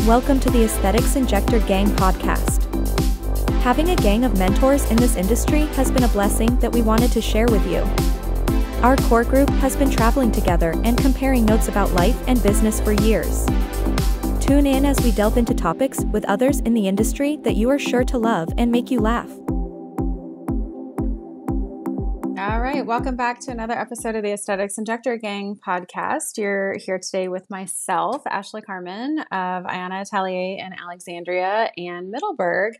Welcome to the Aesthetics Injector Gang podcast. Having a gang of mentors in this industry has been a blessing that we wanted to share with you. Our core group has been traveling together and comparing notes about life and business for years. Tune in as we delve into topics with others in the industry that you are sure to love and make you laugh. All right, welcome back to another episode of the Aesthetics Injector Gang podcast. You're here today with myself, Ashley Carmen of Aiyana Atelier in Alexandria and Middleburg.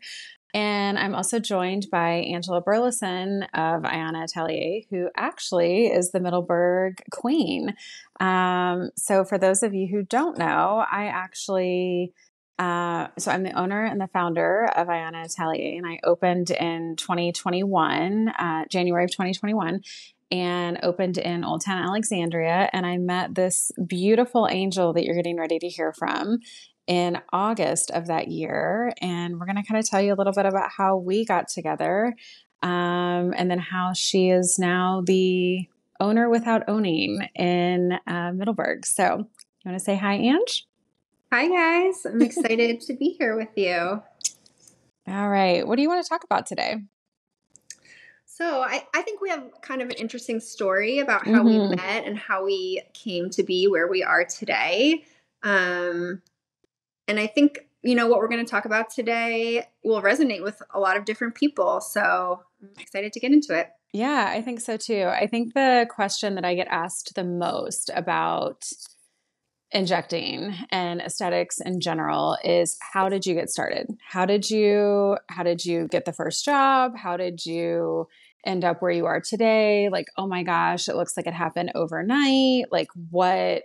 And I'm also joined by Angela Burleson of Aiyana Atelier, who actually is the Middleburg queen. So for those of you who don't know, so I'm the owner and the founder of Aiyana Atelier, and I opened in 2021, January of 2021, and opened in Old Town Alexandria. And I met this beautiful angel that you're getting ready to hear from in August of that year. And we're going to kind of tell you a little bit about how we got together, and then how she is now the owner without owning in Middleburg. So you want to say hi, Ange? Hi, guys. I'm excited to be here with you. All right. What do you want to talk about today? So I think we have kind of an interesting story about how we met and how we came to be where we are today. And I think, what we're going to talk about today will resonate with a lot of different people. So I'm excited to get into it. Yeah, I think so too. I think the question that I get asked the most about injecting and aesthetics in general is, how did you get started? How did you get the first job? How did you end up where you are today? Like, oh my gosh, it looks like it happened overnight. Like what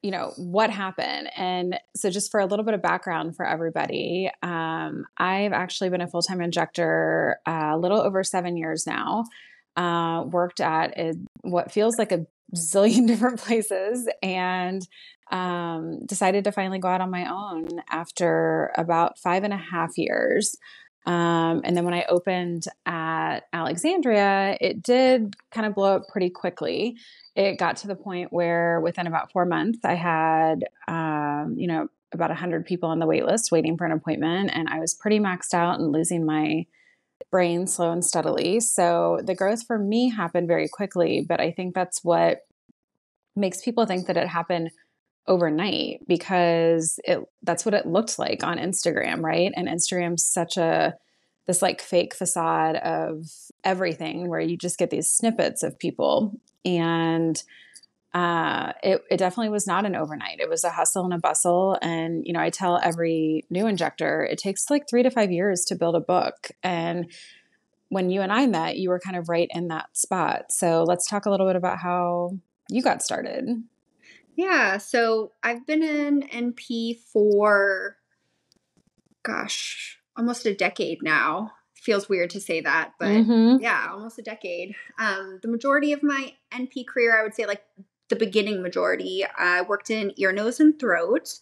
happened? And so just for a little bit of background for everybody, I've actually been a full-time injector a little over 7 years now. Worked at what feels like a zillion different places, and decided to finally go out on my own after about 5.5 years. And then when I opened at Alexandria, it did kind of blow up pretty quickly. It got to the point where within about 4 months, I had, about 100 people on the wait list waiting for an appointment. And I was pretty maxed out and losing my brain slow and steadily. So the growth for me happened very quickly, but I think that's what makes people think that it happened overnight, because that's what it looked like on Instagram, right? And Instagram's such this like fake facade of everything where you just get these snippets of people. And it definitely was not an overnight. It was a hustle and a bustle. And, I tell every new injector, it takes like 3 to 5 years to build a book. And when you and I met, you were kind of right in that spot. So let's talk a little bit about how you got started. Yeah, so I've been in NP for, almost a decade now. Feels weird to say that, but yeah, almost a decade. The majority of my NP career, I would say like the beginning majority, I worked in ear, nose, and throat.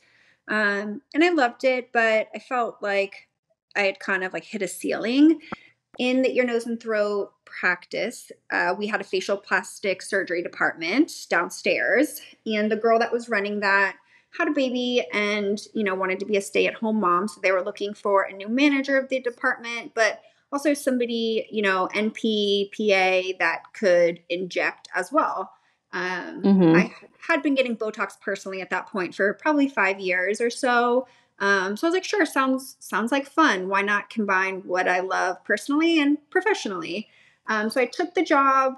And I loved it, but I felt like I had kind of like hit a ceiling. In the ear, nose, and throat practice, we had a facial plastic surgery department downstairs, and the girl that was running that had a baby and, wanted to be a stay-at-home mom. So they were looking for a new manager of the department, but also somebody, NP, PA that could inject as well. I had been getting Botox personally at that point for probably 5 years or so. So I was like, sure, sounds like fun. Why not combine what I love personally and professionally? So I took the job,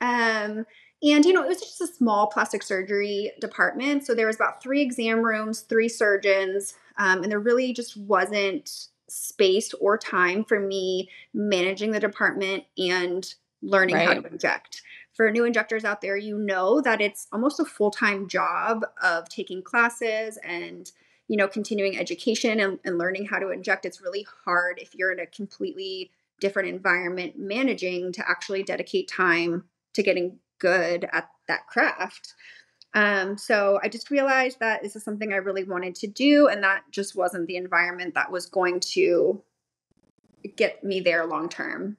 and, it was just a small plastic surgery department. So there was about 3 exam rooms, 3 surgeons, and there really just wasn't space or time for me managing the department and learning how to inject. For new injectors out there, that it's almost a full-time job of taking classes and continuing education and learning how to inject. It's really hard if you're in a completely different environment managing to actually dedicate time to getting good at that craft. So I just realized that this is something I really wanted to do, and that just wasn't the environment that was going to get me there long term.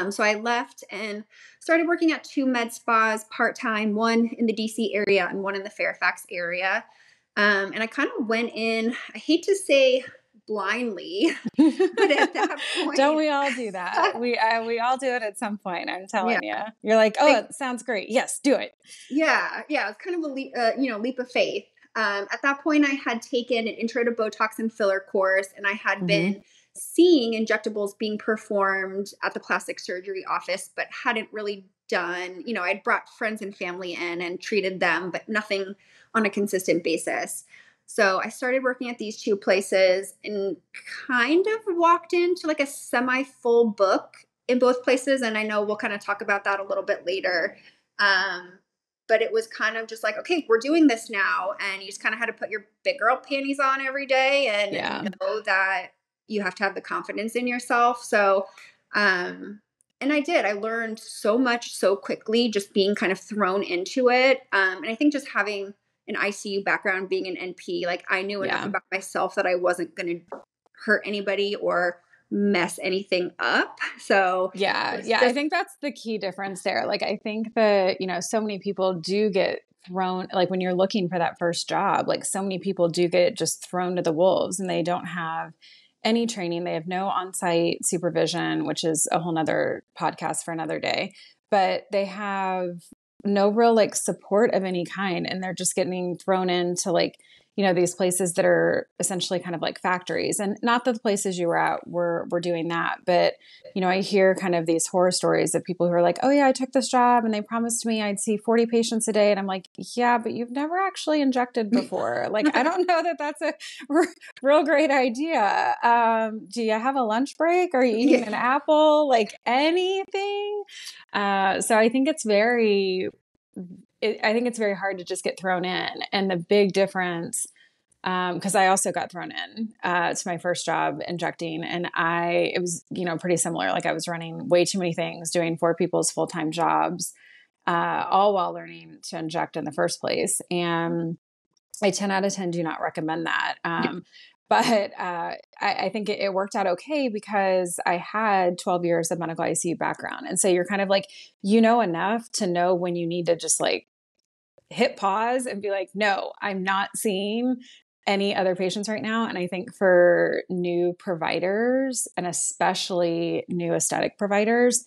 So I left and started working at 2 med spas part-time, one in the DC area and one in the Fairfax area. And I kind of went in, I hate to say blindly, but at that point, don't we all do that? We all do it at some point. I'm telling you. You're like, oh, it sounds great. Yes, do it. Yeah, it's kind of a leap of faith. At that point, I had taken an intro to Botox and filler course, and I had been seeing injectables being performed at the plastic surgery office, but hadn't really done, I'd brought friends and family in and treated them, but nothing on a consistent basis. So I started working at these 2 places and kind of walked into like a semi-full book in both places. And I know we'll kind of talk about that a little bit later. But it was kind of just like, okay, we're doing this now. And you just kind of had to put your big girl panties on every day and know that you have to have the confidence in yourself. So, and I did. I learned so much so quickly, just being kind of thrown into it. And I think just having an ICU background, being an NP, like I knew enough about myself that I wasn't going to hurt anybody or mess anything up. So I think that's the key difference there. Like, I think that, so many people do get thrown, like when you're looking for that first job, like so many people do get just thrown to the wolves and they don't have any training. They have no on-site supervision, which is a whole nother podcast for another day, but they have no real like support of any kind. And they're just getting thrown into like, these places that are essentially kind of like factories, and not that the places you were at were doing that. But, I hear kind of these horror stories of people who are like, oh yeah, I took this job and they promised me I'd see 40 patients a day. And I'm like, yeah, but you've never actually injected before. Like, I don't know that that's a real great idea. Do you have a lunch break? Are you eating an apple? Like anything? So I think it's very hard to just get thrown in. And the big difference, because I also got thrown in to my first job injecting, and it was, pretty similar. Like I was running way too many things, doing 4 people's full-time jobs, all while learning to inject in the first place. And I 10 out of 10 do not recommend that. But I think it worked out okay because I had 12 years of medical ICU background. And so you're kind of like, enough to know when you need to just like hit pause and be like, no, I'm not seeing any other patients right now. And I think for new providers and especially new aesthetic providers,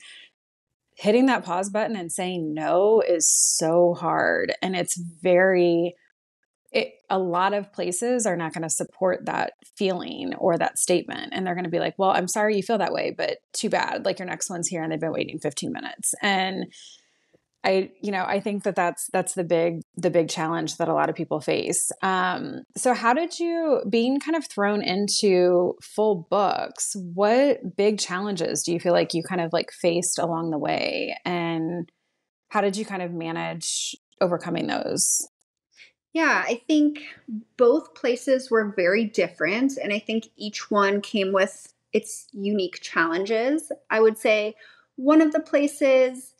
hitting that pause button and saying no is so hard. And it's a lot of places are not going to support that feeling or that statement. And they're going to be like, well, I'm sorry you feel that way, but too bad. Like your next one's here and they've been waiting 15 minutes. And I think that's the big challenge that a lot of people face. So how did you, being kind of thrown into full books, what big challenges do you feel like you kind of like faced along the way? And how did you kind of manage overcoming those? Yeah, I think both places were very different. And I think each one came with its unique challenges. I would say one of the places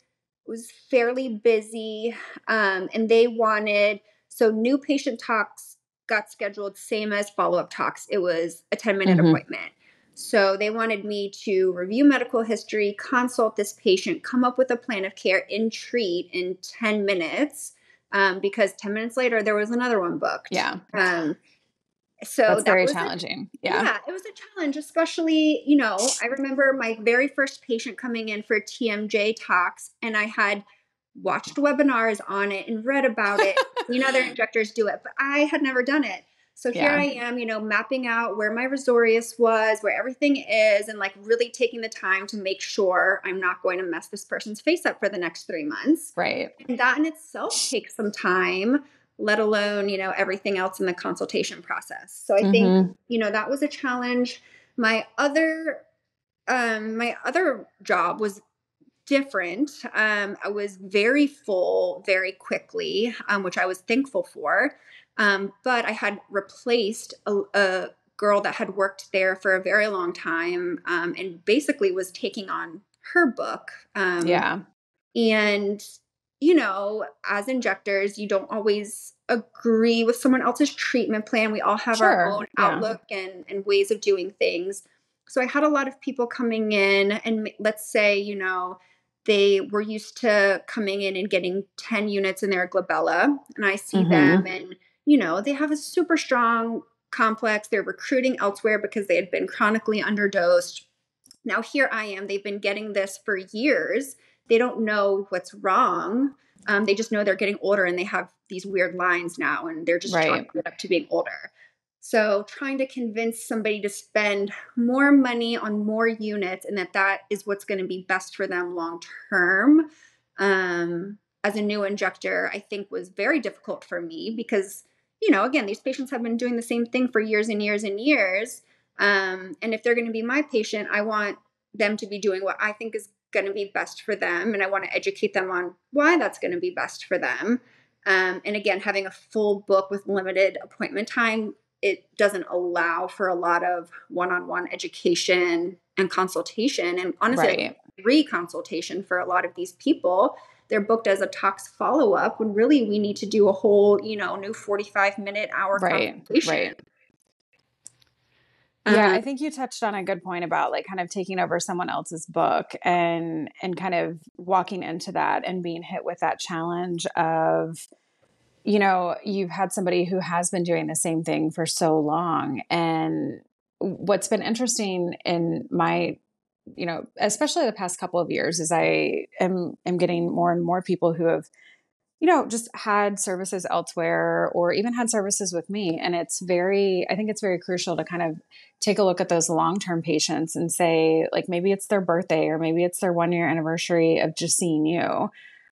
was fairly busy, and they wanted, so new patient talks got scheduled same as follow-up talks. It was a 10-minute appointment. So they wanted me to review medical history, consult this patient, come up with a plan of care, and treat in 10 minutes. Because 10 minutes later, there was another one booked. Yeah. So that's very challenging. Yeah, it was a challenge, especially, I remember my very first patient coming in for TMJ talks, and I had watched webinars on it and read about it. Seen other injectors do it, but I had never done it. So here I am, mapping out where my Resorius was, where everything is, and like really taking the time to make sure I'm not going to mess this person's face up for the next 3 months. Right. And that in itself takes some time, let alone, everything else in the consultation process. So I think, that was a challenge. My other job was different. I was very full very quickly, which I was thankful for. But I had replaced a girl that had worked there for a very long time, and basically was taking on her book. And, as injectors, you don't always agree with someone else's treatment plan. We all have our own outlook and ways of doing things. So I had a lot of people coming in, and let's say, they were used to coming in and getting 10 units in their glabella, and I see them and, they have a super strong complex. They're recruiting elsewhere because they had been chronically underdosed. Now here I am. They've been getting this for years. They don't know what's wrong. They just know they're getting older and they have these weird lines now and they're just chalking it up to being older. So trying to convince somebody to spend more money on more units and that is what's going to be best for them long term, as a new injector, I think was very difficult for me because, again, these patients have been doing the same thing for years and years and years. And if they're going to be my patient, I want them to be doing what I think is going to be best for them. And I want to educate them on why that's going to be best for them. And again, having a full book with limited appointment time, it doesn't allow for a lot of one-on-one education and consultation. And honestly, free consultation for a lot of these people. They're booked as a tox follow-up when really we need to do a whole, new 45-minute hour consultation. Right. Yeah, I think you touched on a good point about like kind of taking over someone else's book and kind of walking into that and being hit with that challenge of, you've had somebody who has been doing the same thing for so long. And what's been interesting in my, especially the past couple of years is I am getting more and more people who have, just had services elsewhere or even had services with me. And I think it's very crucial to kind of take a look at those long-term patients and say, like, maybe it's their birthday or maybe it's their 1-year anniversary of just seeing you.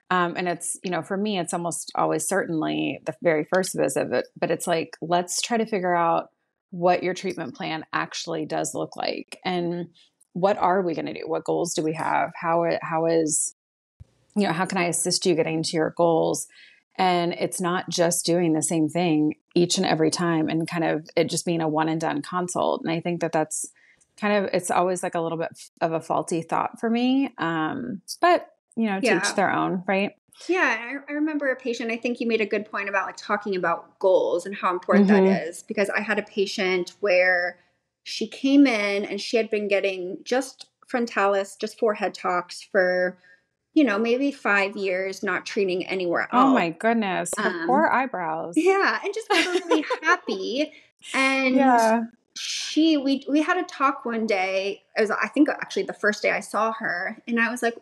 And it's, for me, it's almost always certainly the very first visit, but it's like, let's try to figure out what your treatment plan actually does look like. And what are we going to do? What goals do we have? How is, how can I assist you getting to your goals? And it's not just doing the same thing each and every time and kind of it just being a one and done consult. And I think that's kind of, it's always like a little bit of a faulty thought for me. But to each their own, right? Yeah. I remember a patient, I think you made a good point about like talking about goals and how important that is, because I had a patient where she came in and she had been getting just frontalis, just forehead tox for, maybe 5 years, not treating anywhere else. Oh my goodness. Her poor eyebrows. Yeah. And just never really happy. And we had a talk one day. It was, I think actually the first day I saw her, and I was like,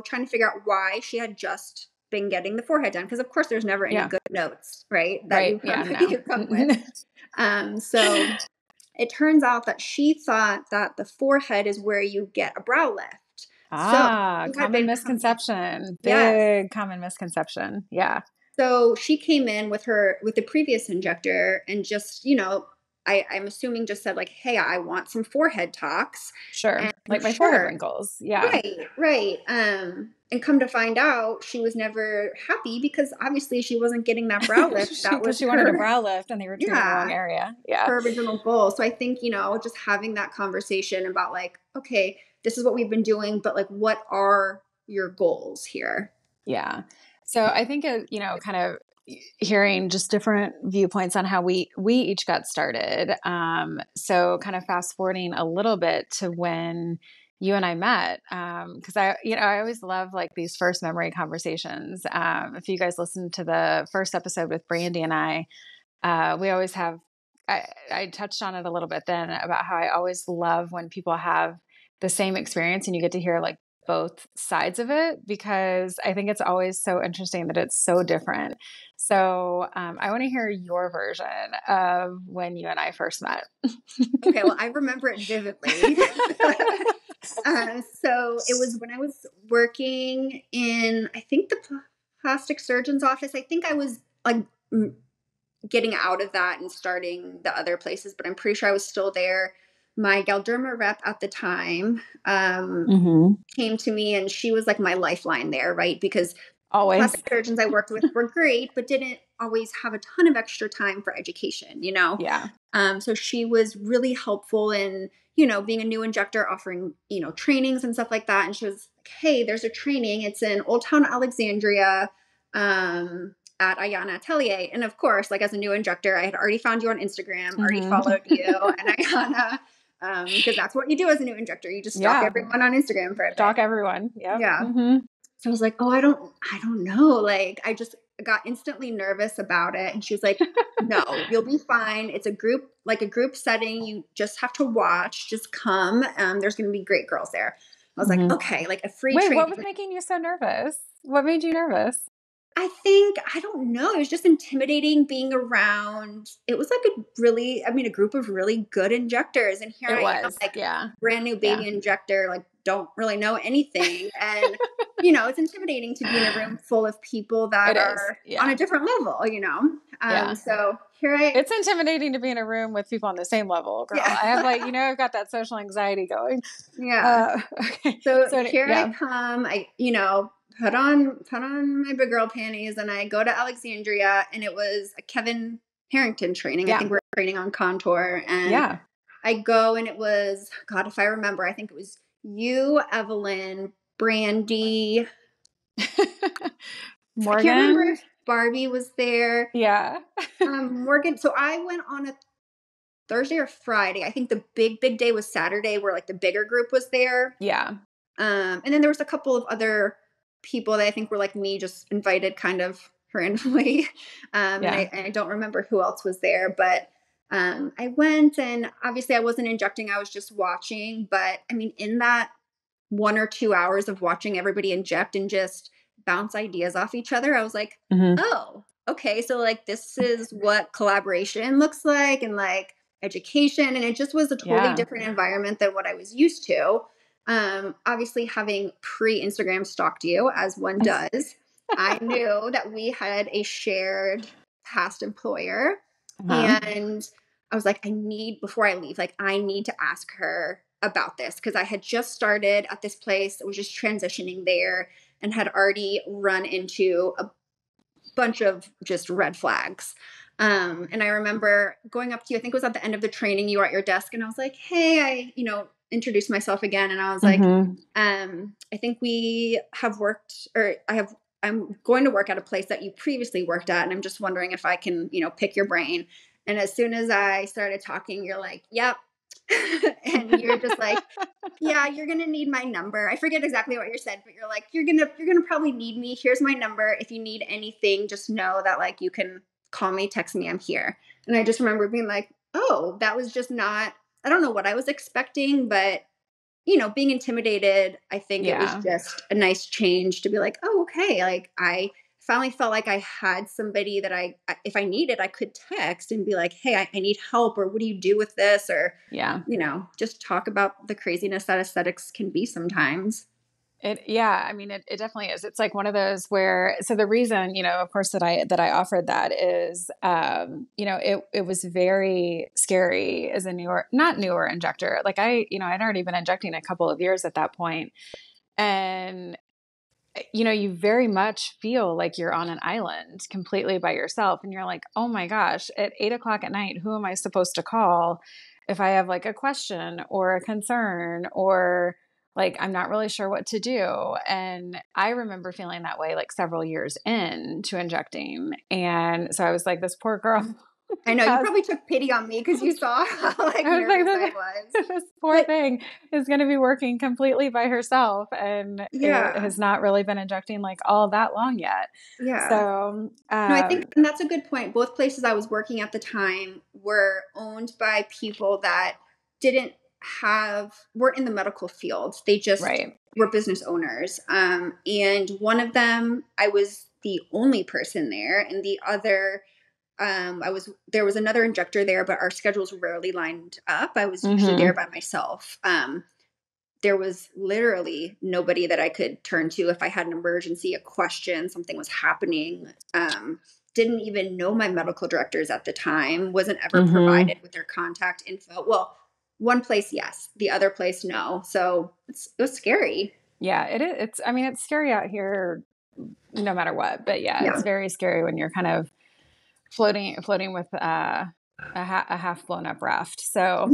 trying to figure out why she had just been getting the forehead done. Cause of course there's never any good notes, right? That you come with. So it turns out that she thought that the forehead is where you get a brow lift. Common misconception. Big common misconception. Yeah. So she came in with the previous injector and just, I'm assuming just said like, hey, I want some forehead tox. Sure. And like my forehead wrinkles. Yeah. Right. And come to find out she was never happy because obviously she wasn't getting that brow lift. Because she wanted a brow lift and they were treating the wrong area. Yeah. Her original goal. So I think, just having that conversation about like, okay, this is what we've been doing, but like, what are your goals here? Yeah. So I think, kind of hearing just different viewpoints on how we each got started. So kind of fast forwarding a little bit to when you and I met, because I always love like these first memory conversations. If you guys listened to the first episode with Brandy and I, we always have, I touched on it a little bit then about how I always love when people have the same experience and you get to hear like both sides of it, because I think it's always so interesting that it's so different. So I want to hear your version of when you and I first met. Okay, well, I remember it vividly. So it was when I was working in, I think, the plastic surgeon's office. I think I was like getting out of that and starting the other places, but I'm pretty sure I was still there. My Galderma rep at the time came to me, and she was like my lifeline there, right? Because plastic surgeons I worked with were great, but didn't always have a ton of extra time for education, Yeah. So she was really helpful in, being a new injector, offering, trainings and stuff like that. And she was like, hey, there's a training. It's in Old Town Alexandria at Aiyana Atelier. And of course, like as a new injector, I had already found you on Instagram, already followed you and Aiyana. Because that's what you do as a new injector. You just stalk everyone on Instagram for a bit. Stalk everyone. Yep. Yeah. So I was like, oh, I don't know. Like, got instantly nervous about it. And she was like, no, you'll be fine. It's a group setting. You just have to watch. Just come. There's going to be great girls there. I was like, okay, like a free training. What was making you so nervous? What made you nervous? I don't know. It was just intimidating being around. It was like a group of really good injectors. And here I am, like brand new baby injector, like don't really know anything. And, it's intimidating to be in a room full of people that are on a different level, So it's intimidating to be in a room with people on the same level, girl. Yeah. I have I've got that social anxiety going. Yeah. Okay. So here I come, put on my big girl panties, and I go to Alexandria, and it was a Kevin Harrington training. Yeah. I think we're training on contour, and I go, and it was, God, if I remember, I think it was you, Evelyn, Brandy, Morgan. I can't remember if Barbie was there. Yeah. Morgan. So I went on a Thursday or Friday. I think the big day was Saturday, where like the bigger group was there. Yeah. And then there was a couple of other people that I think were like me, just invited kind of randomly. And I don't remember who else was there, but I went, and obviously I wasn't injecting. I was just watching. But I mean, in that 1 or 2 hours of watching everybody inject and just bounce ideas off each other, I was like, oh, okay. So like, this is what collaboration looks like, and like education. And it just was a totally different environment than what I was used to. Obviously having pre-Instagram stalked you, as one does, I knew that we had a shared past employer. And I was like, before I leave, like, I need to ask her about this, because I had just started at this place. I was just transitioning there and had already run into a bunch of just red flags. And I remember going up to you, I think it was at the end of the training, you were at your desk, and I was like, hey, I introduced myself again. And I was like, I think we have worked, or I'm going to work at a place that you previously worked at. And I'm just wondering if I can, pick your brain. And as soon as I started talking, you're like, yep. And you're just like, yeah, you're going to need my number. I forget exactly what you said, but you're like, you're going to probably need me. Here's my number. If you need anything, just know that like, you can call me, text me, I'm here. And I just remember being like, oh, that was just not, I don't know what I was expecting, but being intimidated, I think it was just a nice change to be like, oh, okay. Like I finally felt like I had somebody that if I needed, I could text and be like, hey, I need help, or what do you do with this? Or, just talk about the craziness that aesthetics can be sometimes. It definitely is. It's like one of those where, so the reason, of course, that I offered that is, it was very scary as a not newer injector. Like I'd already been injecting a couple of years at that point. And, you very much feel like you're on an island completely by yourself. And you're like, oh my gosh, at 8:00 at night, who am I supposed to call if I have like a question or a concern, or like, I'm not really sure what to do. And I remember feeling that way like several years into injecting. And so I was like, this poor girl. I know, you probably took pity on me because you saw how nervous I was. This poor thing is going to be working completely by herself, and it has not really been injecting like all that long yet. Yeah. So no, I think, and that's a good point. Both places I was working at the time were owned by people that weren't in the medical field. They just were business owners. And one of them, I was the only person there, and the other, there was another injector there, but our schedules rarely lined up. I was usually there by myself. There was literally nobody that I could turn to if I had an emergency, a question, something was happening. Didn't even know my medical directors at the time, wasn't ever provided with their contact info. Well, one place, yes. The other place, no. So it was scary. Yeah, it is. It's scary out here no matter what. But it's very scary when you're kind of floating with a half blown up raft. So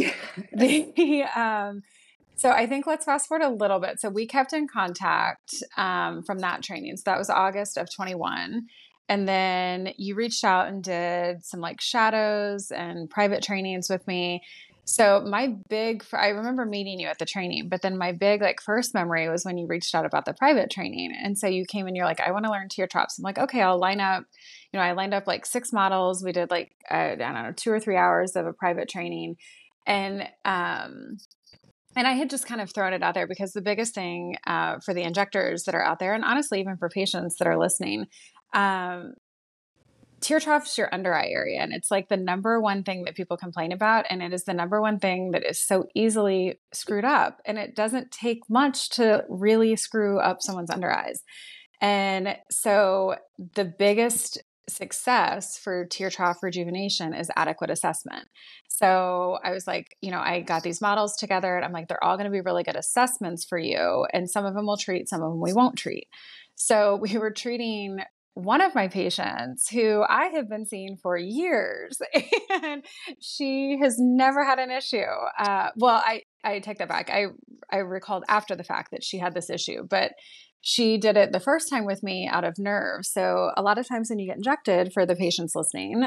so I think let's fast forward a little bit. So we kept in contact from that training. So that was August of 21. And then you reached out and did some like shadows and private trainings with me. So I remember meeting you at the training, but then my big like first memory was when you reached out about the private training. And so you came and you're like, I want to learn tear drops. I'm like, okay, I'll line up, I lined up like 6 models. We did like, I don't know, 2 or 3 hours of a private training. And I had just kind of thrown it out there because the biggest thing for the injectors that are out there, and honestly, even for patients that are listening, tear trough is your under eye area. And it's like the number one thing that people complain about. And it is the number one thing that is so easily screwed up. And it doesn't take much to really screw up someone's under eyes. And so the biggest success for tear trough rejuvenation is adequate assessment. So I was like, I got these models together and I'm like, they're all going to be really good assessments for you. And some of them will treat, some of them we won't treat. So we were treating one of my patients who I have been seeing for years, and she has never had an issue. Well, I take that back. I recalled after the fact that she had this issue, but she did it the first time with me out of nerve. So a lot of times when you get injected, for the patients listening,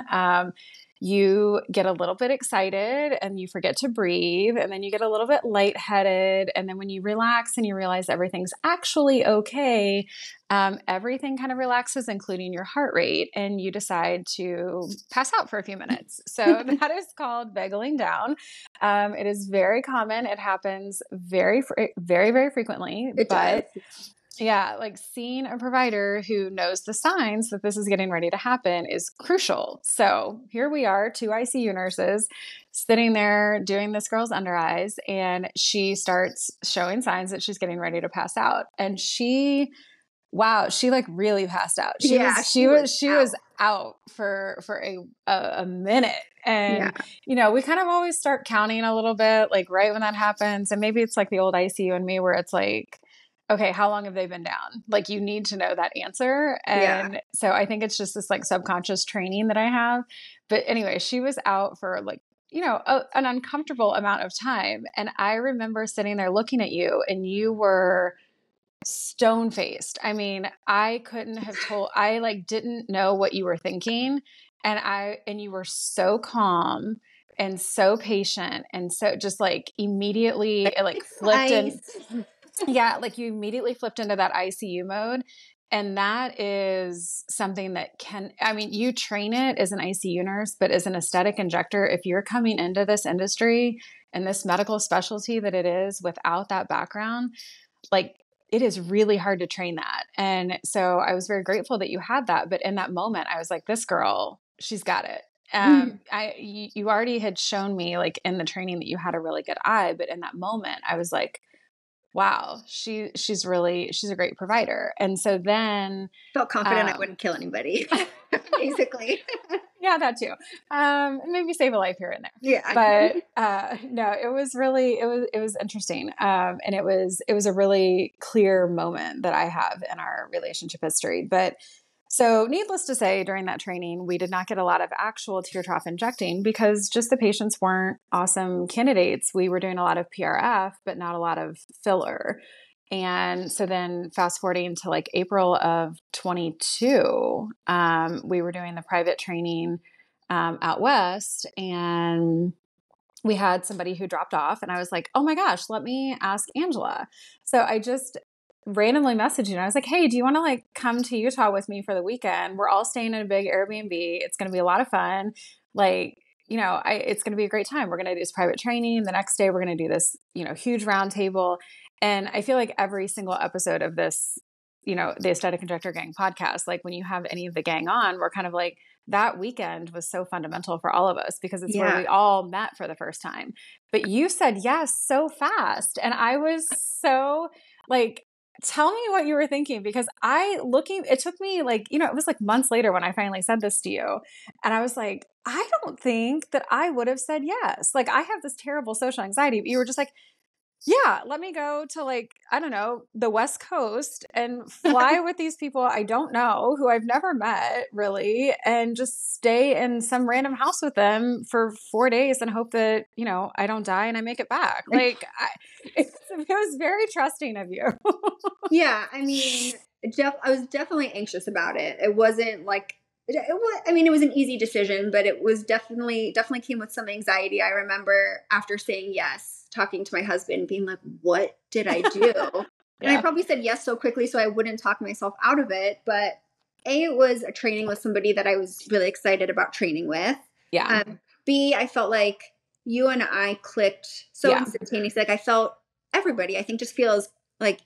you get a little bit excited and you forget to breathe, and then you get a little bit lightheaded. And then when you relax and you realize everything's actually okay, everything kind of relaxes, including your heart rate, and you decide to pass out for a few minutes. So that is called begging down. It is very common. It happens very, very, very frequently. It does. Yeah, like seeing a provider who knows the signs that this is getting ready to happen is crucial. So here we are, 2 ICU nurses sitting there doing this girl's under eyes, and she starts showing signs that she's getting ready to pass out. And she like really passed out. She was out for a minute. And, we kind of always start counting a little bit, like right when that happens. And maybe it's like the old ICU and me where it's like, okay, how long have they been down? Like you need to know that answer. And so I think it's just this like subconscious training that I have. But anyway, she was out for like, an uncomfortable amount of time. And I remember sitting there looking at you, and you were stone faced. I mean, I couldn't have told, I like didn't know what you were thinking. And you were so calm and so patient. And so just like immediately it like flipped in. Yeah, like you immediately flipped into that ICU mode. And that is something that you train it as an ICU nurse, but as an aesthetic injector, if you're coming into this industry and this medical specialty that it is without that background, like it is really hard to train that. And so I was very grateful that you had that. But in that moment, I was like, this girl, she's got it. You already had shown me like in the training that you had a really good eye. But in that moment, I was like, wow, she's a great provider. And so then felt confident I wouldn't kill anybody, basically. Yeah, that too. Maybe save a life here and there. Yeah. But no, it was interesting. And it was a really clear moment that I have in our relationship history. But so needless to say, during that training, we did not get a lot of actual tear trough injecting because just the patients weren't awesome candidates. We were doing a lot of PRF, but not a lot of filler. And so then fast forwarding to like April of 22, we were doing the private training out west, and we had somebody who dropped off, and I was like, oh my gosh, let me ask Angela. So I just randomly messaged you, and I was like, hey, do you want to like come to Utah with me for the weekend? We're all staying in a big Airbnb. It's going to be a lot of fun. Like, it's going to be a great time. We're going to do this private training. The next day we're going to do this, huge round table. And I feel like every single episode of this, the Aesthetic Injector Gang podcast, like when you have any of the gang on, we're kind of like, that weekend was so fundamental for all of us because it's where we all met for the first time. But you said yes so fast. And I was so like, tell me what you were thinking, because it took me like, it was like months later when I finally said this to you. And I was like, I don't think that I would have said yes. Like I have this terrible social anxiety, but you were just like, yeah, let me go to like, I don't know, the West Coast and fly with these people I don't know, who I've never met really, and just stay in some random house with them for 4 days and hope that, I don't die and I make it back. Like it was very trusting of you. Yeah. I mean, I was definitely anxious about it. It wasn't like it was an easy decision, but it was definitely came with some anxiety. I remember after saying yes, talking to my husband, being like, what did I do? And I probably said yes so quickly so I wouldn't talk myself out of it. But it was a training with somebody that I was really excited about training with. Yeah. B, I felt like you and I clicked so instantaneously. Like I felt everybody, I think, just feels like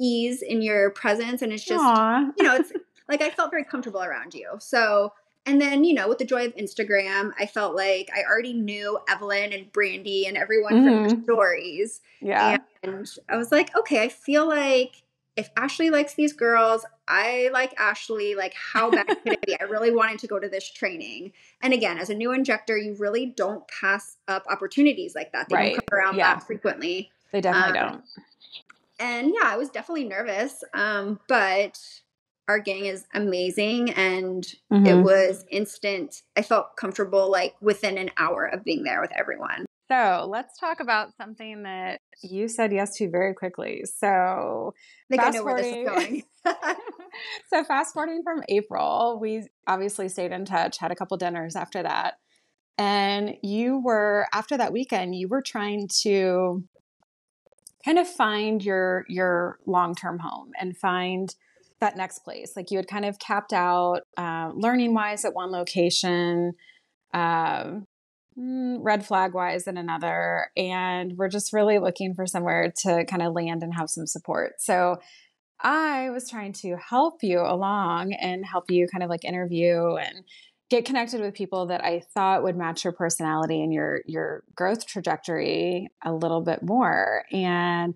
ease in your presence. And it's just, it's like I felt very comfortable around you. So, and then, with the joy of Instagram, I felt like I already knew Evelyn and Brandy and everyone from their stories. Yeah. And I was like, okay, I feel like if Ashley likes these girls, I like Ashley. Like, how bad could it be? I really wanted to go to this training. And again, as a new injector, you really don't pass up opportunities like that. They don't come around that frequently. They definitely don't. And I was definitely nervous. But our gang is amazing. And it was instant. I felt comfortable like within an hour of being there with everyone. So let's talk about something that you said yes to very quickly. So I think I know where this is going. So fast forwarding from April, we obviously stayed in touch, had a couple dinners after that. And after that weekend, you were trying to kind of find your long-term home and find that next place. Like you had kind of capped out learning wise at one location, red flag wise in another. And we're just really looking for somewhere to kind of land and have some support. So I was trying to help you along and help you kind of like interview and get connected with people that I thought would match your personality and your growth trajectory a little bit more. And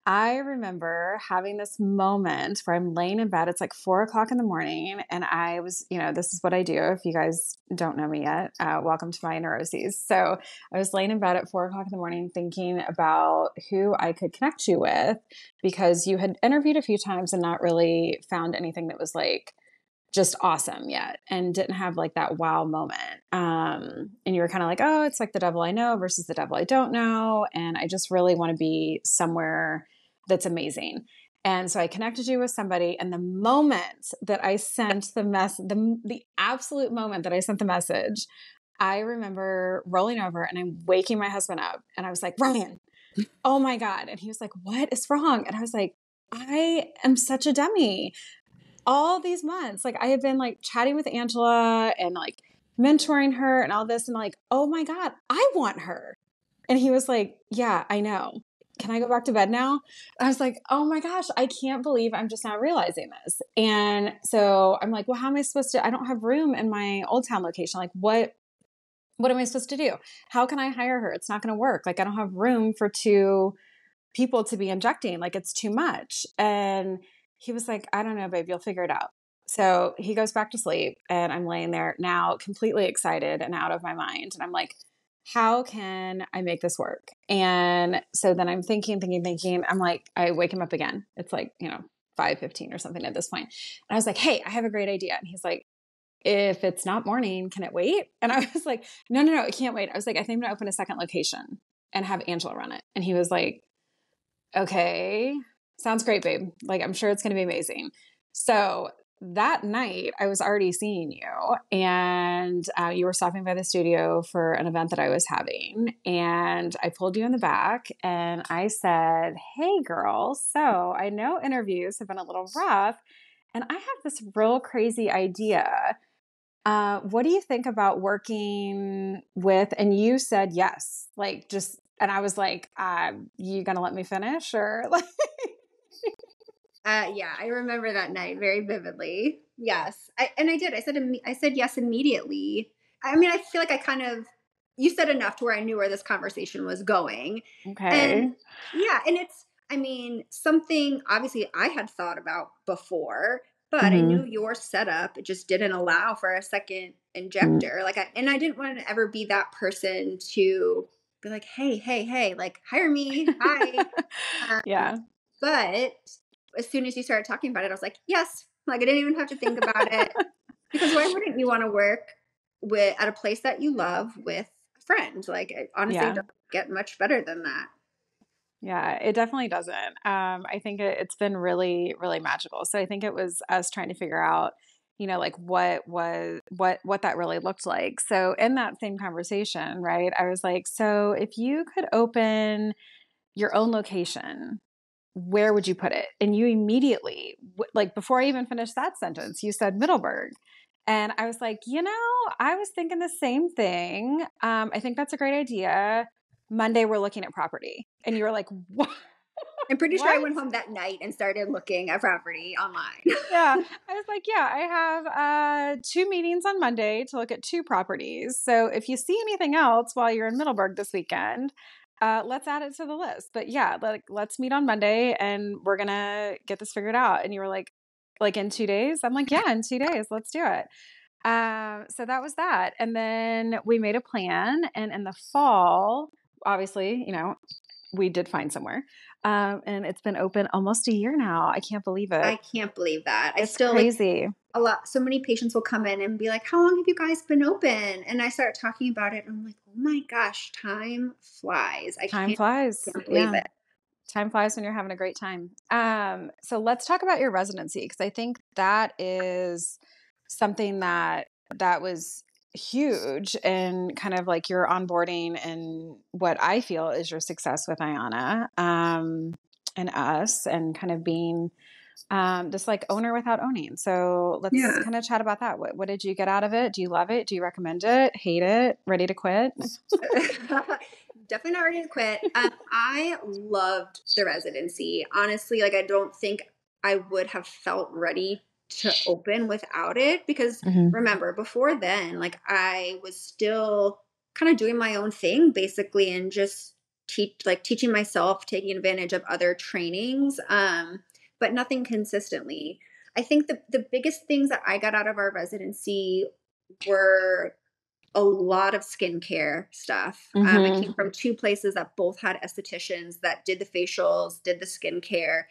I remember having this moment where I'm laying in bed. It's like 4:00 in the morning. And I was, this is what I do. If you guys don't know me yet, welcome to my neuroses. So I was laying in bed at 4:00 in the morning thinking about who I could connect you with, because you had interviewed a few times and not really found anything that was like just awesome yet and didn't have like that wow moment. And you were kind of like, oh, it's like the devil I know versus the devil I don't know. And I just really want to be somewhere that's amazing. And so I connected you with somebody, and the moment that I sent the absolute moment that I sent the message, I remember rolling over and I'm waking my husband up and I was like, Ryan, oh my God. And he was like, what is wrong? And I was like, I am such a dummy. All these months, like I have been like chatting with Angela and like mentoring her and all this, and like, oh my God, I want her. And he was like, yeah, I know. Can I go back to bed now? I was like, oh my gosh, I can't believe I'm just now realizing this. And so I'm like, well, how am I supposed to, I don't have room in my Old Town location. Like what am I supposed to do? How can I hire her? It's not going to work. Like I don't have room for 2 people to be injecting. Like it's too much. And he was like, I don't know, babe, you'll figure it out. So he goes back to sleep and I'm laying there now completely excited and out of my mind. And I'm like, how can I make this work? And so then I'm thinking, I'm like, I wake him up again. It's like, 5:15 or something at this point. And I was like, hey, I have a great idea. And he's like, if it's not morning, can it wait? And I was like, no, it can't wait. I was like, I think I'm going to open a second location and have Angela run it. And he was like, okay, sounds great, babe. Like, I'm sure it's going to be amazing. So that night I was already seeing you, and you were stopping by the studio for an event that I was having. And I pulled you in the back and I said, hey girl, so I know interviews have been a little rough and I have this real crazy idea. What do you think about working with, and you said yes, like just, and I was like, you gonna let me finish or like, yeah, I remember that night very vividly. Yes. I did. I said yes immediately. I mean, I feel like you said enough to where I knew where this conversation was going. okay. And yeah. And it's, something obviously I had thought about before, but I knew your setup, it just didn't allow for a second injector. Like I didn't want to ever be that person to be like, hey, like hire me. Hi. Yeah. But as soon as you started talking about it, I was like, yes, like I didn't even have to think about it, because why wouldn't you want to work at a place that you love with a friend? Like honestly, it doesn't get much better than that. Yeah, it definitely doesn't. I think it's been really, really magical. So I think it was us trying to figure out, like what that really looked like. So in that same conversation, right, I was like, so if you could open your own location, where would you put it? And you immediately, like before I even finished that sentence, you said Middleburg. And I was like, I was thinking the same thing. I think that's a great idea. Monday, we're looking at property. And you were like, what? I'm pretty sure What? I went home that night and started looking at property online. Yeah. I was like, I have 2 meetings on Monday to look at 2 properties. So if you see anything else while you're in Middleburg this weekend, let's add it to the list. But yeah, let's meet on Monday and we're going to get this figured out. And you were like in 2 days? I'm like, yeah, in 2 days, let's do it. So that was that. And then we made a plan. And in the fall, obviously, we did find somewhere. And it's been open almost a year now. I can't believe it. I can't believe that. It's still crazy. So many patients will come in and be like, how long have you guys been open? And I start talking about it. And I'm like, oh my gosh, time flies. Time flies. Can't believe it. Time flies when you're having a great time. So let's talk about your residency, because I think that is something that was huge in kind of like your onboarding and what I feel is your success with Aiyana and us, and kind of being just like owner without owning. So let's kind of chat about that. What did you get out of it? Do you love it? Do you recommend it? Hate it? Ready to quit? Definitely not ready to quit. I loved the residency. Honestly, like I don't think I would have felt ready to open without it, because remember, before then, like I was still kind of doing my own thing basically, and just teaching myself, taking advantage of other trainings, but nothing consistently. I think the biggest things that I got out of our residency were a lot of skincare stuff. I came from 2 places that both had estheticians that did the facials, did the skincare.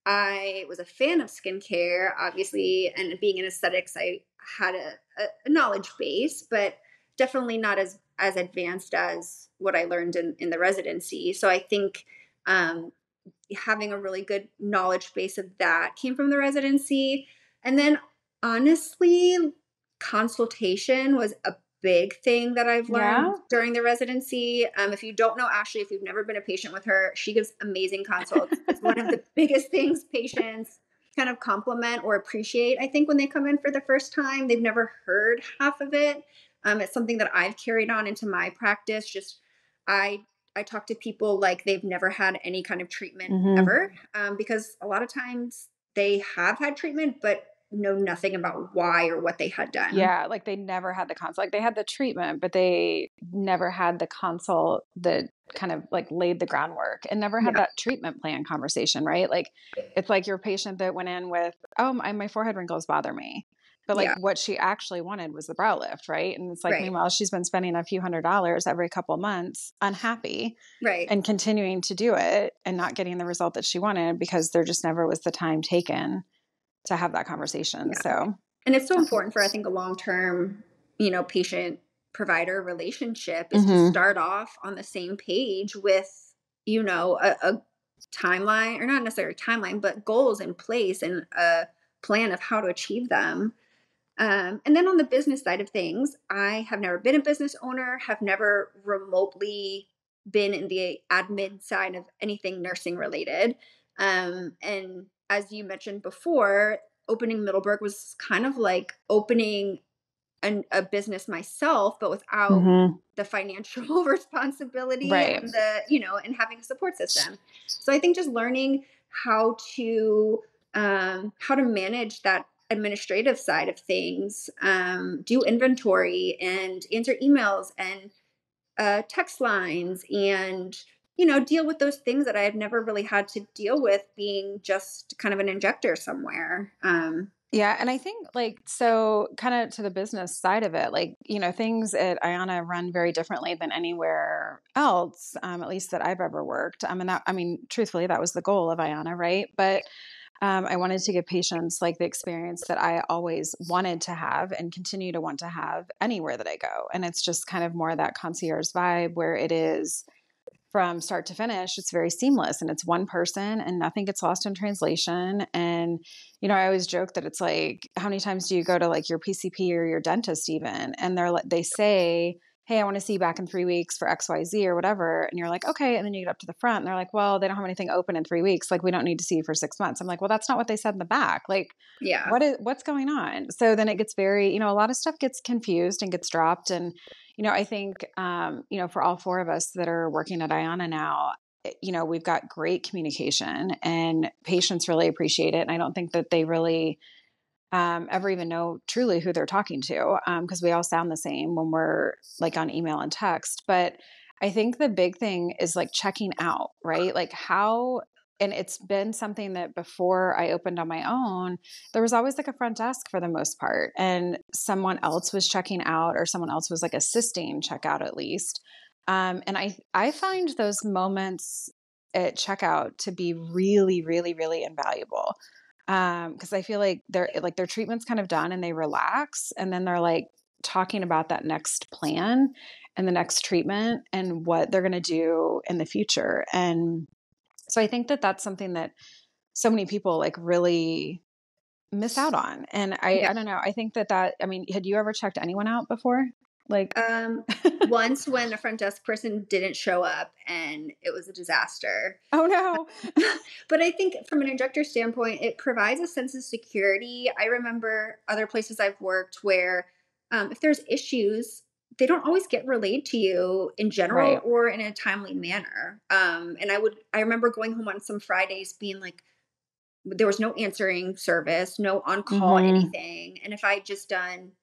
I was a fan of skincare, obviously, and being in aesthetics, I had a knowledge base, but definitely not as advanced as what I learned in the residency. So I think having a really good knowledge base of that came from the residency. And then honestly, consultation was a big thing that I've learned during the residency. If you don't know Ashley, if you've never been a patient with her, she gives amazing consults. It's one of the biggest things patients kind of compliment or appreciate, I think, when they come in for the first time. They've never heard half of it. It's something that I've carried on into my practice. Just I talk to people like they've never had any kind of treatment ever, because a lot of times they have had treatment, but know nothing about why or what they had done. Yeah, like they never had the consult. Like they had the treatment, but they never had the consult that kind of like laid the groundwork, and never had that treatment plan conversation, right? Like it's like your patient that went in with, oh, my forehead wrinkles bother me. But like what she actually wanted was the brow lift, right? And it's like, meanwhile, she's been spending a few $100s every couple months, unhappy, and continuing to do it and not getting the result that she wanted, because there just never was the time taken to have that conversation. So, and it's so important for, I think, a long-term, patient provider relationship is to start off on the same page with, a timeline, or not necessarily timeline, but goals in place and a plan of how to achieve them. And then on the business side of things, I have never been a business owner, have never remotely been in the admin side of anything nursing related. And as you mentioned before, opening Middleburg was kind of like opening a business myself, but without the financial responsibility and and having a support system. So I think just learning how to manage that administrative side of things, do inventory and answer emails and text lines, and deal with those things that I had never really had to deal with, being just kind of an injector somewhere. Yeah. And I think so kind of to the business side of it, things at Aiyana run very differently than anywhere else, at least that I've ever worked. Truthfully, that was the goal of Aiyana, right? But I wanted to give patients like the experience that I always wanted to have and continue to want to have anywhere that I go. And it's just kind of more of that concierge vibe, where it is from start to finish, it's very seamless and it's one person and nothing gets lost in translation. And, I always joke that it's like, how many times do you go to like your PCP or your dentist even? And they say, hey, I want to see you back in 3 weeks for XYZ or whatever. And you're like, okay. And then you get up to the front and they're like, well, they don't have anything open in 3 weeks. Like, we don't need to see you for 6 months. I'm like, well, that's not what they said in the back. Like, yeah, what's going on? So then it gets very, a lot of stuff gets confused and gets dropped. And, I think, for all four of us that are working at Aiyana now, we've got great communication and patients really appreciate it. And I don't think that they really ever even know truly who they're talking to, because we all sound the same when we're like on email and text. But I think the big thing is like checking out, right? Like and it's been something that before I opened on my own, there was always like a front desk for the most part, and someone else was checking out or someone else was like assisting checkout at least. And I find those moments at checkout to be really, really, really invaluable. Cause I feel like their treatment's kind of done and they relax, and then they're like talking about that next plan and the next treatment and what they're going to do in the future. And so I think that that's something that so many people like really miss out on. And I don't know. I think I mean, had you ever checked anyone out before? Like, once when a front desk person didn't show up and it was a disaster. Oh no. But I think from an Injector standpoint, it provides a sense of security. I remember other places I've worked where if there's issues, they don't always get relayed to you in general or in a timely manner. And I remember going home on some Fridays being like, there was no answering service, no on-call anything. And if I just done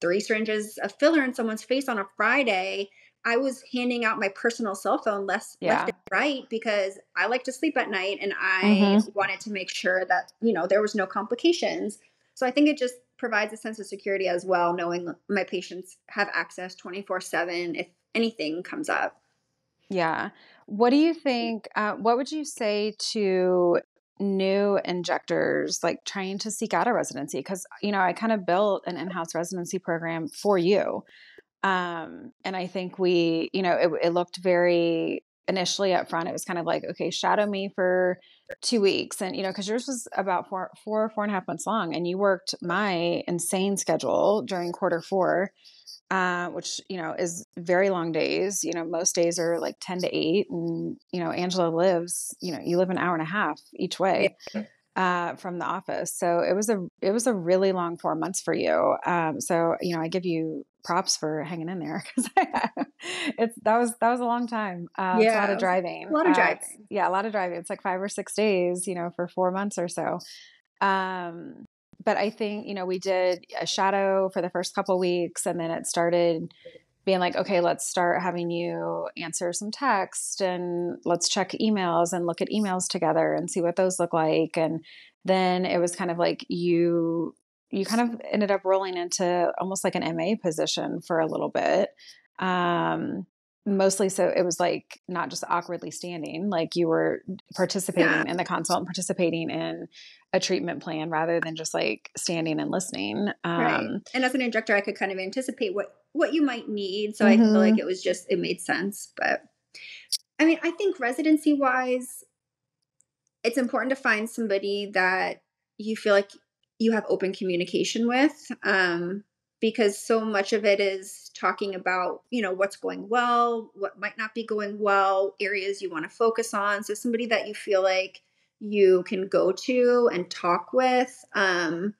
3 syringes of filler in someone's face on a Friday, I was handing out my personal cell phone left and right because I like to sleep at night and I wanted to make sure that, there was no complications. So I think it just provides a sense of security as well, knowing my patients have access 24/7 if anything comes up. Yeah. What do you think, what would you say to new injectors like trying to seek out a residency? Because, I kind of built an in-house residency program for you. And I think it looked very initially up front. It was kind of like, okay, shadow me for 2 weeks. And, because yours was about 4.5 months long, and you worked my insane schedule during Q4, which, is very long days. Most days are like 10 to 8. And, Angela lives, you live an hour and a half each way. From the office. So it was a really long 4 months for you. So, I give you props for hanging in there because that was a long time. It's a lot of driving. A lot of driving. A lot of driving. It's like 5 or 6 days, for 4 months or so. But I think, we did a shadow for the first couple of weeks, and then it started being like, okay, let's start having you answer some text and let's check emails and look at emails together and see what those look like. And then it was kind of like you kind of ended up rolling into almost like an MA position for a little bit. Mostly so it was like not just awkwardly standing, like you were participating in the consult and participating in a treatment plan rather than just like standing and listening. Right. And as an injector, I could kind of anticipate what you might need. So I feel like it made sense. But I mean, I think residency wise, it's important to find somebody that you feel like you have open communication with. Because so much of it is talking about, what's going well, what might not be going well, areas you want to focus on. So somebody that you feel like you can go to and talk with, and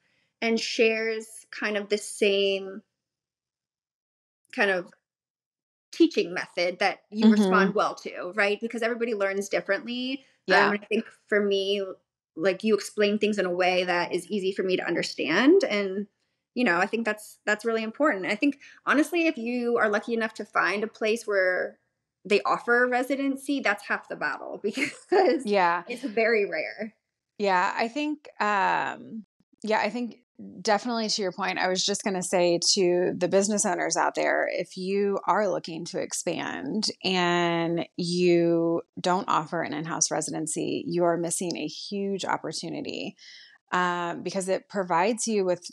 shares kind of the same kind of teaching method that you respond well to, right? Because everybody learns differently. I think for me, like you explain things in a way that is easy for me to understand. And I think that's really important. I think, honestly, if you are lucky enough to find a place where they offer residency, that's half the battle because it's very rare. Yeah, I think, I think definitely to your point, I was just going to say to the business owners out there, if you are looking to expand and you don't offer an in-house residency, you are missing a huge opportunity. Because it provides you with,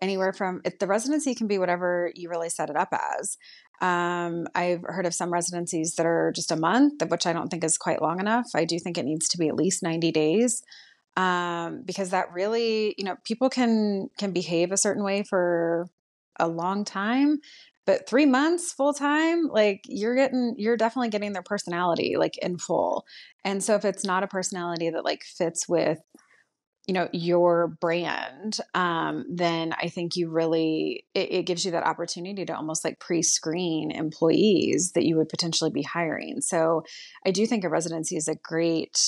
anywhere from the residency can be whatever you really set it up as. I've heard of some residencies that are just a month, which I don't think is quite long enough. I do think it needs to be at least 90 days. Because that really, people can behave a certain way for a long time, but 3 months full time, like you're definitely getting their personality like in full. And so if it's not a personality that like fits with, your brand, then I think it gives you that opportunity to almost like pre-screen employees that you would potentially be hiring. So I do think a residency is a great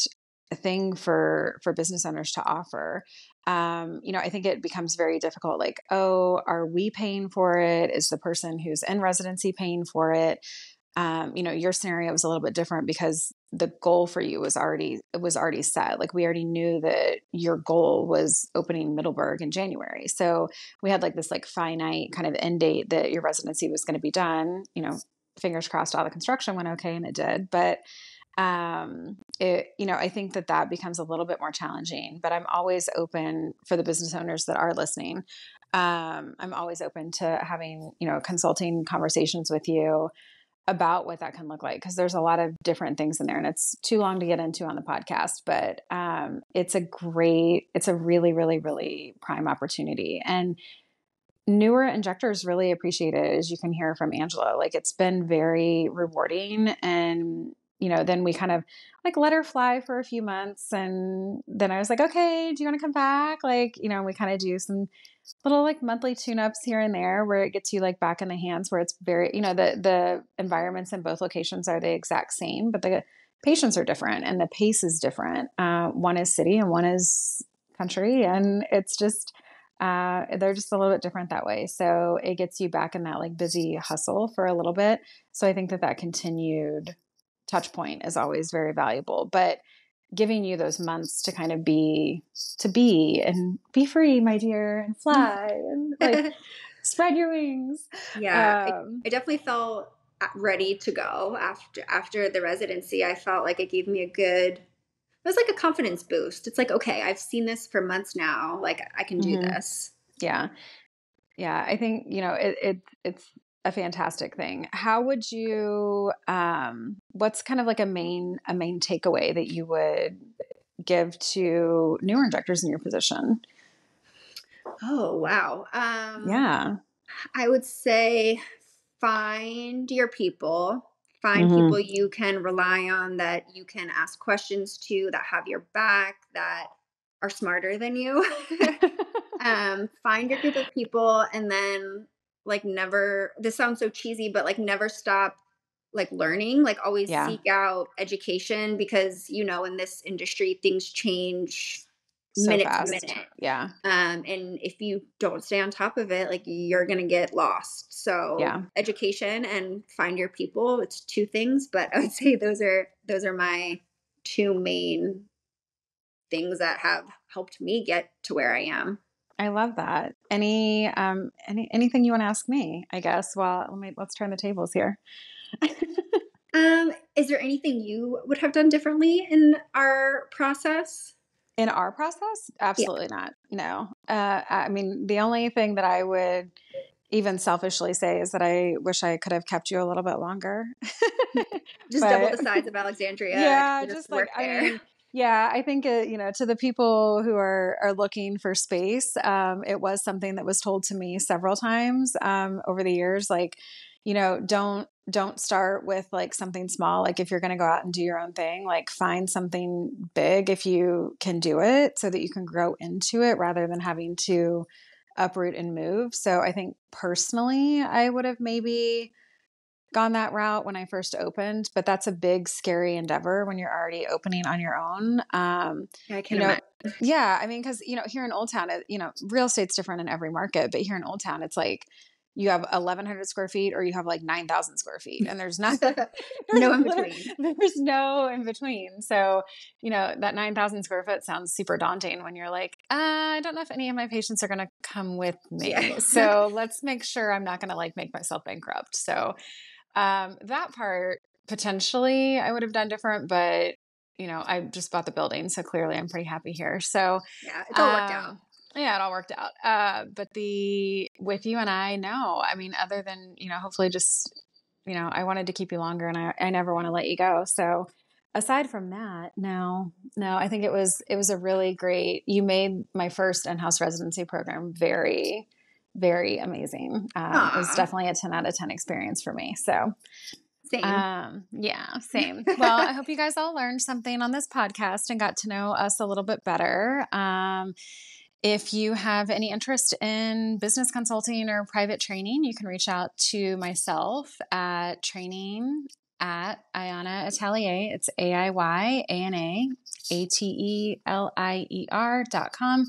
thing for business owners to offer. I think it becomes very difficult. Like, oh, are we paying for it? Is the person who's in residency paying for it? Your scenario was a little bit different because the goal for you was already set. Like we already knew that your goal was opening Middleburg in January. So we had like this like finite kind of end date that your residency was going to be done. Fingers crossed all the construction went okay, and it did. But I think that becomes a little bit more challenging, but I'm always open for the business owners that are listening. I'm always open to having, consulting conversations with you about what that can look like. Cause there's a lot of different things in there, and it's too long to get into on the podcast, but, it's a really, really, really prime opportunity. And newer injectors really appreciate it, as you can hear from Angela. Like it's been very rewarding. And, then we kind of like let her fly for a few months. And then I was like, okay, do you want to come back? Like, we kind of do some little like monthly tune-ups here and there where it gets you like back in the hands where it's very, the environments in both locations are the exact same, but the patients are different and the pace is different. One is city and one is country. And it's just, they're just a little bit different that way. So it gets you back in that like busy hustle for a little bit. So I think that continued touch point is always very valuable, but giving you those months to kind of be and be free, my dear, and fly and like spread your wings. Yeah. I definitely felt ready to go after the residency. I felt like it gave me it was like a confidence boost. It's like, okay, I've seen this for months now. Like I can do this. Yeah. Yeah. I think, it's a fantastic thing. How would you, what's kind of like a main takeaway that you would give to newer injectors in your position? Oh, wow. Yeah. I would say find your people. Find people you can rely on, that you can ask questions to, that have your back, that are smarter than you. Find your group of people, and then like never, this sounds so cheesy, but like never stop like learning, like always seek out education, because in this industry things change so minute fast. to minute. Yeah. And if you don't stay on top of it, like you're going to get lost. So education and find your people, it's two things, but I would say those are my two main things that have helped me get to where I am. I love that. Anything you want to ask me, I guess? Well, let's turn the tables here. Is there anything you would have done differently in our process? In our process? Absolutely not. No. I mean, the only thing that I would even selfishly say is that I wish I could have kept you a little bit longer. Just double the size of Alexandria. Yeah, just like, I think, to the people who are looking for space, it was something that was told to me several times over the years. Like, don't start with like something small. Like if you're going to go out and do your own thing, like find something big if you can do it, so that you can grow into it rather than having to uproot and move. So I think personally, I would have maybe gone that route when I first opened, but that's a big, scary endeavor when you're already opening on your own. I can imagine. Yeah. I mean, cause here in Old Town, real estate's different in every market, but here in Old Town, it's like you have 1,100 square feet or you have like 9,000 square feet, and there's no in between. There's no in between. So, that 9,000 square foot sounds super daunting when you're like, I don't know if any of my patients are going to come with me. Yeah. So let's make sure I'm not going to like make myself bankrupt. So, that part potentially I would have done different, but I just bought the building, so clearly I'm pretty happy here. So yeah, it's all worked out. Yeah, it all worked out. But with you and I, no, I mean, other than, hopefully just I wanted to keep you longer, and I never want to let you go. So aside from that, no, I think it was a really great, you made my first in-house residency program very, very amazing. It was definitely a 10 out of 10 experience for me. So same. Yeah, same. Well, I hope you guys all learned something on this podcast and got to know us a little bit better. If you have any interest in business consulting or private training, you can reach out to myself at training@Aiyana Atelier. It's AIYANA ATELIER.com.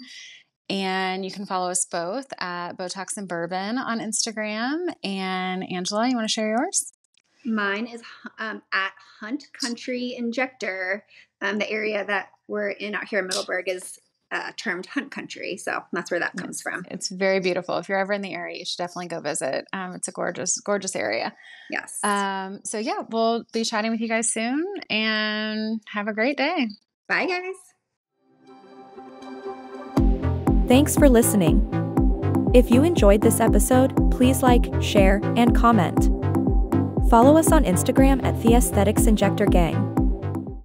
And you can follow us both at Botox and Bourbon on Instagram. And Angela, you want to share yours? Mine is at Hunt Country Injector. The area that we're in out here in Middleburg is termed Hunt Country. So that's where that comes from. It's very beautiful. If you're ever in the area, you should definitely go visit. It's a gorgeous, gorgeous area. Yes. So yeah, we'll be chatting with you guys soon, and have a great day. Bye, guys. Thanks for listening. If you enjoyed this episode, please like, share, and comment. Follow us on Instagram at The Aesthetics Injector Gang.